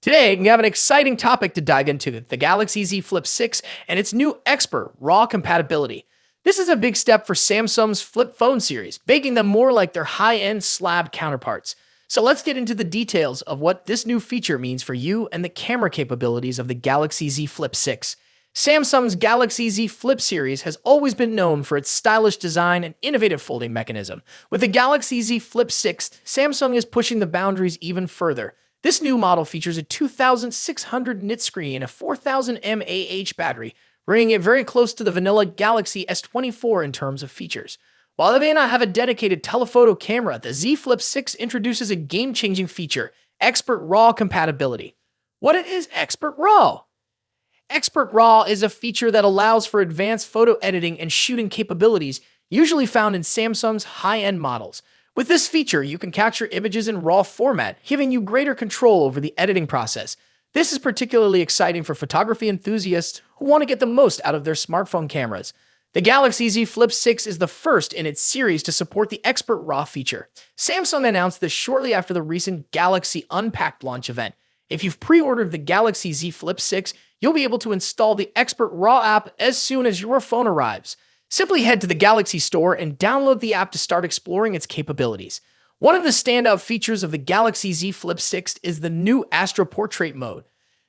Today, we have an exciting topic to dive into, the Galaxy Z Flip 6 and its new expert RAW compatibility. This is a big step for Samsung's flip phone series, making them more like their high-end slab counterparts. So let's get into the details of what this new feature means for you and the camera capabilities of the Galaxy Z Flip 6. Samsung's Galaxy Z Flip series has always been known for its stylish design and innovative folding mechanism. With the Galaxy Z Flip 6, Samsung is pushing the boundaries even further. This new model features a 2,600 nit screen and a 4,000 mAh battery, bringing it very close to the vanilla Galaxy S24 in terms of features. While it may not have a dedicated telephoto camera, the Z Flip 6 introduces a game-changing feature, Expert RAW compatibility. What is Expert RAW? Expert RAW is a feature that allows for advanced photo editing and shooting capabilities usually found in Samsung's high-end models. With this feature, you can capture images in RAW format, giving you greater control over the editing process. This is particularly exciting for photography enthusiasts who want to get the most out of their smartphone cameras. The Galaxy Z Flip 6 is the first in its series to support the Expert RAW feature. Samsung announced this shortly after the recent Galaxy Unpacked launch event. If you've pre-ordered the Galaxy Z Flip 6, you'll be able to install the Expert RAW app as soon as your phone arrives. Simply head to the Galaxy Store and download the app to start exploring its capabilities. One of the standout features of the Galaxy Z Flip 6 is the new AstroPortrait mode.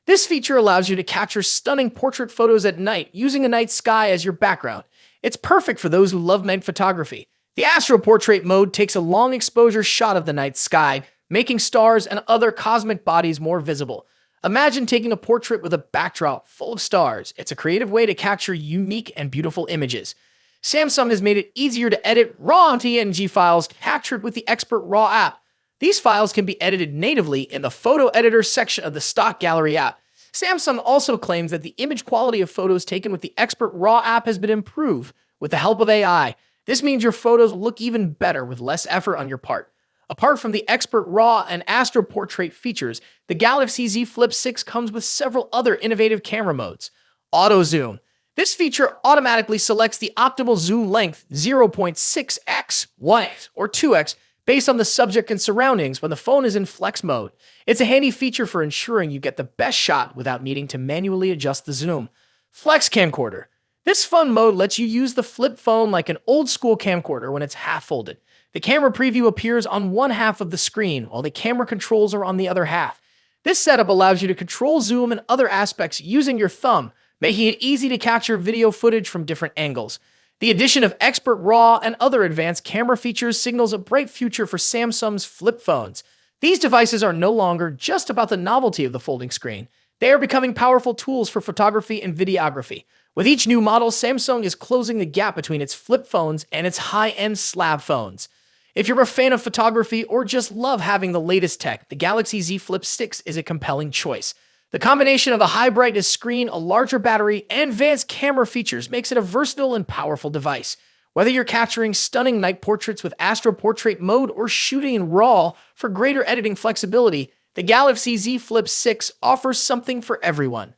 This feature allows you to capture stunning portrait photos at night using a night sky as your background. It's perfect for those who love night photography. The AstroPortrait mode takes a long exposure shot of the night sky, making stars and other cosmic bodies more visible. Imagine taking a portrait with a backdrop full of stars. It's a creative way to capture unique and beautiful images. Samsung has made it easier to edit raw PNG files captured with the Expert RAW app. These files can be edited natively in the photo editor section of the stock gallery app. Samsung also claims that the image quality of photos taken with the Expert RAW app has been improved with the help of AI. This means your photos look even better with less effort on your part. Apart from the Expert RAW and AstroPortrait features, the Galaxy Z Flip 6 comes with several other innovative camera modes. Auto Zoom. This feature automatically selects the optimal zoom length 0.6x, 1x, or 2x based on the subject and surroundings when the phone is in flex mode. It's a handy feature for ensuring you get the best shot without needing to manually adjust the zoom. Flex Camcorder. This fun mode lets you use the flip phone like an old-school camcorder when it's half folded. The camera preview appears on one half of the screen, while the camera controls are on the other half. This setup allows you to control zoom and other aspects using your thumb, making it easy to capture video footage from different angles. The addition of Expert RAW and other advanced camera features signals a bright future for Samsung's flip phones. These devices are no longer just about the novelty of the folding screen. They are becoming powerful tools for photography and videography. With each new model, Samsung is closing the gap between its flip phones and its high-end slab phones. If you're a fan of photography or just love having the latest tech, the Galaxy Z Flip 6 is a compelling choice. The combination of a high brightness screen, a larger battery, and advanced camera features makes it a versatile and powerful device. Whether you're capturing stunning night portraits with AstroPortrait mode or shooting in RAW for greater editing flexibility, the Galaxy Z Flip 6 offers something for everyone.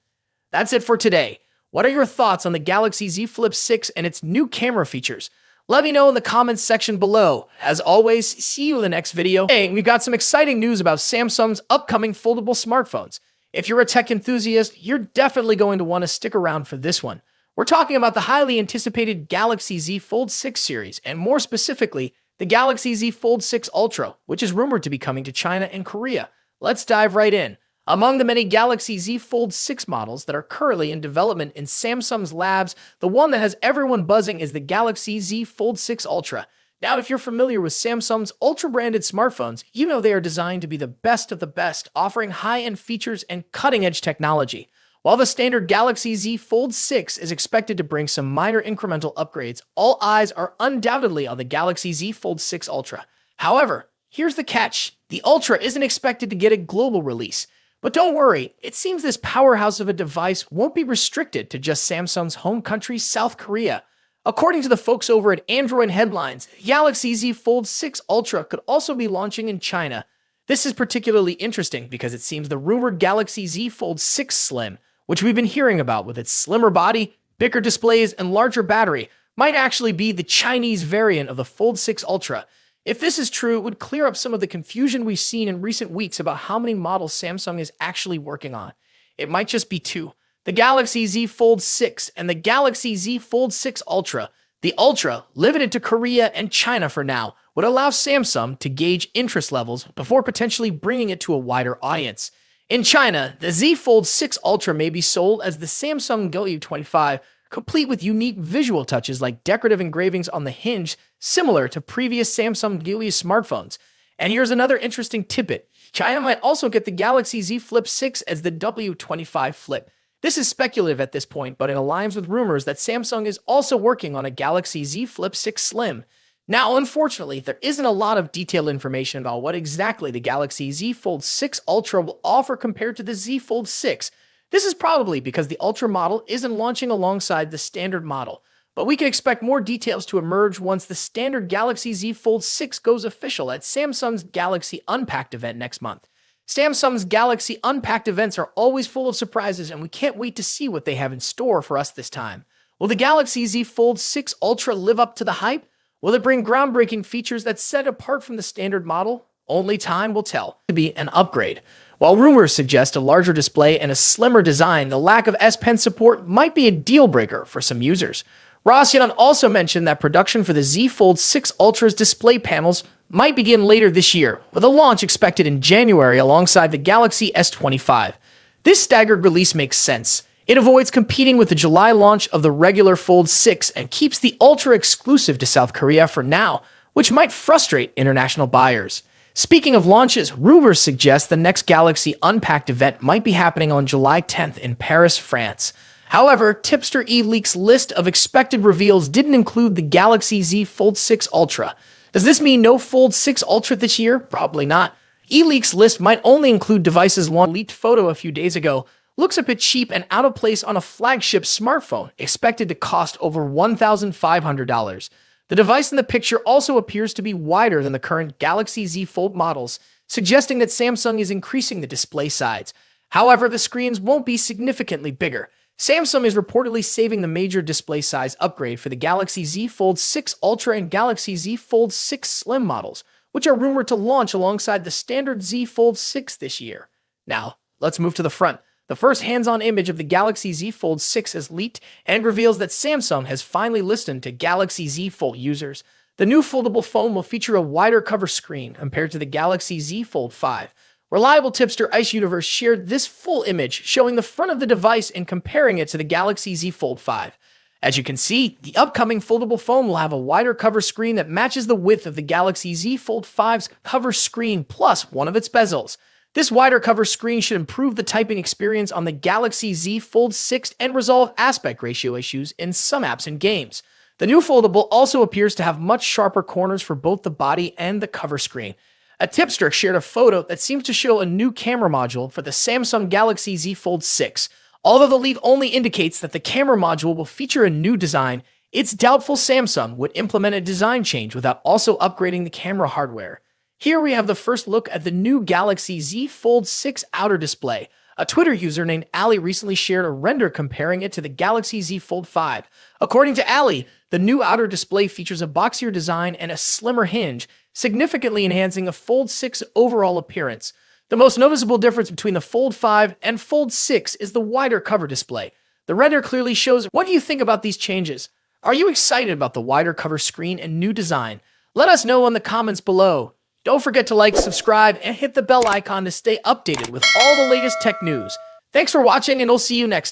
That's it for today. What are your thoughts on the Galaxy Z Flip 6 and its new camera features? Let me know in the comments section below. As always, see you in the next video. Hey, we've got some exciting news about Samsung's upcoming foldable smartphones. If you're a tech enthusiast, you're definitely going to want to stick around for this one. We're talking about the highly anticipated Galaxy Z Fold 6 series, and more specifically, the Galaxy Z Fold 6 Ultra, which is rumored to be coming to China and Korea. Let's dive right in. Among the many Galaxy Z Fold 6 models that are currently in development in Samsung's labs, the one that has everyone buzzing is the Galaxy Z Fold 6 Ultra. Now, if you're familiar with Samsung's Ultra-branded smartphones, you know they are designed to be the best of the best, offering high-end features and cutting-edge technology. While the standard Galaxy Z Fold 6 is expected to bring some minor incremental upgrades, all eyes are undoubtedly on the Galaxy Z Fold 6 Ultra. However, here's the catch. The Ultra isn't expected to get a global release. But don't worry, it seems this powerhouse of a device won't be restricted to just Samsung's home country, South Korea. According to the folks over at Android Headlines, the Galaxy Z Fold 6 Ultra could also be launching in China. This is particularly interesting because it seems the rumored Galaxy Z Fold 6 Slim, which we've been hearing about with its slimmer body, bigger displays, and larger battery, might actually be the Chinese variant of the Fold 6 Ultra. If this is true, it would clear up some of the confusion we've seen in recent weeks about how many models Samsung is actually working on. It might just be two: the Galaxy Z Fold 6 and the Galaxy Z Fold 6 Ultra. The Ultra, limited to Korea and China for now, would allow Samsung to gauge interest levels before potentially bringing it to a wider audience. In China, the Z Fold 6 Ultra may be sold as the Samsung W25, complete with unique visual touches like decorative engravings on the hinge, similar to previous Samsung Galaxy smartphones. And here's another interesting tidbit: China might also get the Galaxy Z Flip 6 as the W25 Flip. This is speculative at this point, but it aligns with rumors that Samsung is also working on a Galaxy Z Flip 6 Slim. Now, unfortunately, there isn't a lot of detailed information about what exactly the Galaxy Z Fold 6 Ultra will offer compared to the Z Fold 6. This is probably because the Ultra model isn't launching alongside the standard model, but we can expect more details to emerge once the standard Galaxy Z Fold 6 goes official at Samsung's Galaxy Unpacked event next month. Samsung's Galaxy Unpacked events are always full of surprises, and we can't wait to see what they have in store for us this time. Will the Galaxy Z Fold 6 Ultra live up to the hype? Will it bring groundbreaking features that set it apart from the standard model? Only time will tell. To be an upgrade. While rumors suggest a larger display and a slimmer design, the lack of S Pen support might be a deal breaker for some users. Ross Yan also mentioned that production for the Z Fold 6 Ultra's display panels might begin later this year, with a launch expected in January alongside the Galaxy S25. This staggered release makes sense. It avoids competing with the July launch of the regular Fold 6 and keeps the Ultra exclusive to South Korea for now, which might frustrate international buyers. Speaking of launches, rumors suggest the next Galaxy Unpacked event might be happening on July 10th in Paris, France. However, Tipster eLeaks' list of expected reveals didn't include the Galaxy Z Fold 6 Ultra. Does this mean no Fold 6 Ultra this year? Probably not. eLeaks' list might only include devices launched. A leaked photo a few days ago looks a bit cheap and out of place on a flagship smartphone, expected to cost over $1,500. The device in the picture also appears to be wider than the current Galaxy Z Fold models, suggesting that Samsung is increasing the display size. However, the screens won't be significantly bigger. Samsung is reportedly saving the major display size upgrade for the Galaxy Z Fold 6 Ultra and Galaxy Z Fold 6 Slim models, which are rumored to launch alongside the standard Z Fold 6 this year. Now, let's move to the front. The first hands-on image of the Galaxy Z Fold 6 is leaked and reveals that Samsung has finally listened to Galaxy Z Fold users. The new foldable phone will feature a wider cover screen compared to the Galaxy Z Fold 5. Reliable tipster Ice Universe shared this full image showing the front of the device and comparing it to the Galaxy Z Fold 5. As you can see, the upcoming foldable phone will have a wider cover screen that matches the width of the Galaxy Z Fold 5's cover screen plus one of its bezels. This wider cover screen should improve the typing experience on the Galaxy Z Fold 6 and resolve aspect ratio issues in some apps and games. The new foldable also appears to have much sharper corners for both the body and the cover screen. A tipster shared a photo that seems to show a new camera module for the Samsung Galaxy Z Fold 6. Although the leak only indicates that the camera module will feature a new design, it's doubtful Samsung would implement a design change without also upgrading the camera hardware. Here we have the first look at the new Galaxy Z Fold 6 outer display. A Twitter user named Ali recently shared a render comparing it to the Galaxy Z Fold 5. According to Ali, the new outer display features a boxier design and a slimmer hinge, significantly enhancing a Fold 6 overall appearance. The most noticeable difference between the Fold 5 and Fold 6 is the wider cover display. The render clearly shows. What do you think about these changes? Are you excited about the wider cover screen and new design? Let us know in the comments below. Don't forget to like, subscribe, and hit the bell icon to stay updated with all the latest tech news. Thanks for watching, and we'll see you next time.